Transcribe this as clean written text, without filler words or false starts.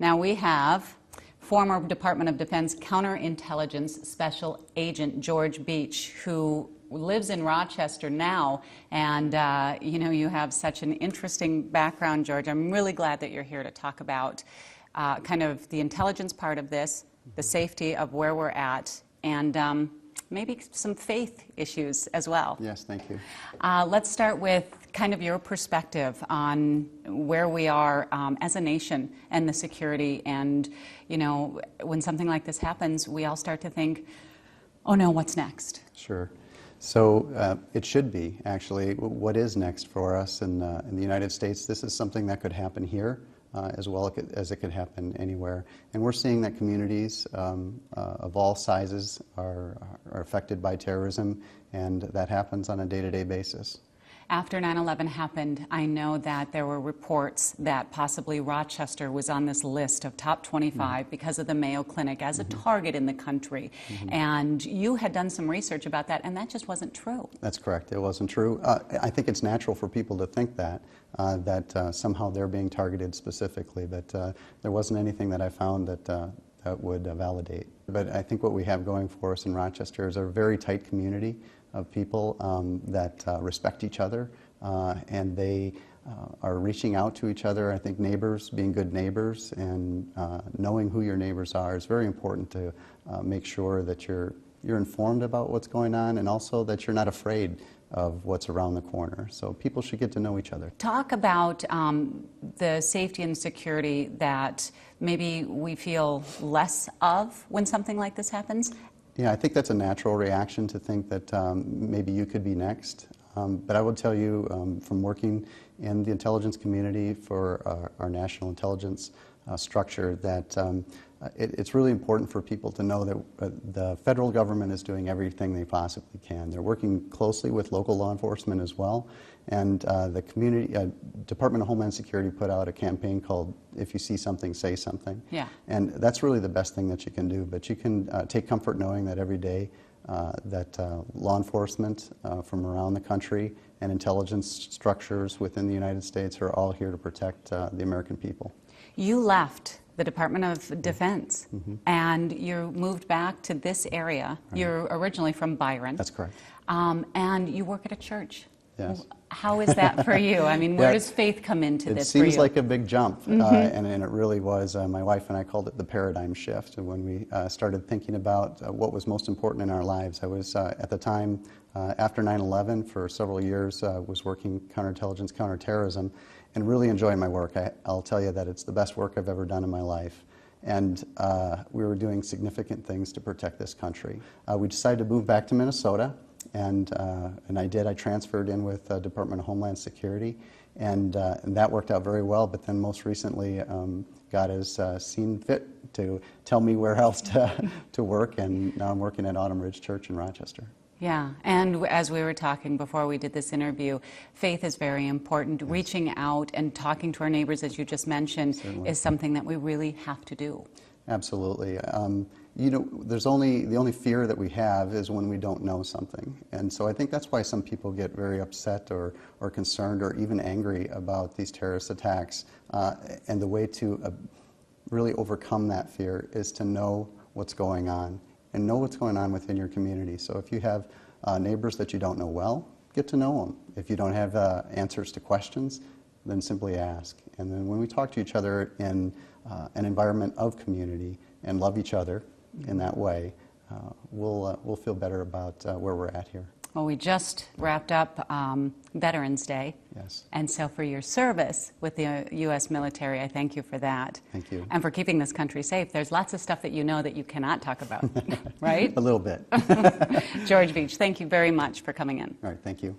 Now we have former Department of Defense Counterintelligence Special Agent George Beech, who lives in Rochester now, and you know, you have such an interesting background, George. I'm really glad that you're here to talk about kind of the intelligence part of this, the safety of where we're at, and maybe some faith issues as well. Yes, thank you. Let's start with kind of your perspective on where we are as a nation and the security. And, you know, when something like this happens, we all start to think, oh no, what's next? Sure. So it should be, actually, what is next for us in the United States. This is something that could happen here as well as it could happen anywhere. And we're seeing that communities of all sizes are affected by terrorism, and that happens on a day-to-day basis. After 9/11 happened, I know that there were reports that possibly Rochester was on this list of top 25 because of the Mayo Clinic as a target in the country. And you had done some research about that, and that just wasn't true. That's correct. It wasn't true. I think it's natural for people to think that, somehow they're being targeted specifically, but there wasn't anything that I found that would validate. But I think what we have going for us in Rochester is a very tight community of people that respect each other, and they are reaching out to each other. I think neighbors, being good neighbors and knowing who your neighbors are is very important to make sure that you're informed about what's going on, and also that you're not afraid of what's around the corner. So people should get to know each other. Talk about the safety and security that maybe we feel less of when something like this happens. Yeah, I think that's a natural reaction to think that maybe you could be next. But I will tell you, from working in the intelligence community for our national intelligence structure, that it's really important for people to know that the federal government is doing everything they possibly can. They're working closely with local law enforcement as well. And the community, Department of Homeland Security put out a campaign called "If You See Something, Say Something." Yeah. And that's really the best thing that you can do. But you can take comfort knowing that every day that law enforcement from around the country and intelligence structures within the United States are all here to protect the American people. You left the Department of Defense, and you moved back to this area. Right. You're originally from Byron. That's correct. And you work at a church. Yes. How is that for you? I mean, where does faith come into this for you? It seems like a big jump, and it really was. My wife and I called it the paradigm shift. And when we started thinking about what was most important in our lives, I was, at the time, after 9/11, for several years, was working counterintelligence, counterterrorism, and really enjoying my work. I'll tell you that it's the best work I've ever done in my life. And we were doing significant things to protect this country. We decided to move back to Minnesota. And I did. I transferred in with Department of Homeland Security, and that worked out very well. But then most recently, God has seen fit to tell me where else to work, and now I'm working at Autumn Ridge Church in Rochester. Yeah, and as we were talking before we did this interview, faith is very important. Yes. Reaching out and talking to our neighbors, as you just mentioned, certainly, is something that we really have to do. Absolutely. You know, the only fear that we have is when we don't know something. And so I think that's why some people get very upset or concerned or even angry about these terrorist attacks. And the way to really overcome that fear is to know what's going on, and know what's going on within your community. So if you have neighbors that you don't know well, get to know them. If you don't have answers to questions, then simply ask. And then when we talk to each other in an environment of community and love each other in that way, we'll feel better about where we're at here. Well, we just wrapped up Veterans Day. Yes. And so for your service with the U.S. military, I thank you for that. Thank you. And for keeping this country safe. There's lots of stuff that you know that you cannot talk about, right? A little bit. George Beech, thank you very much for coming in. All right, thank you.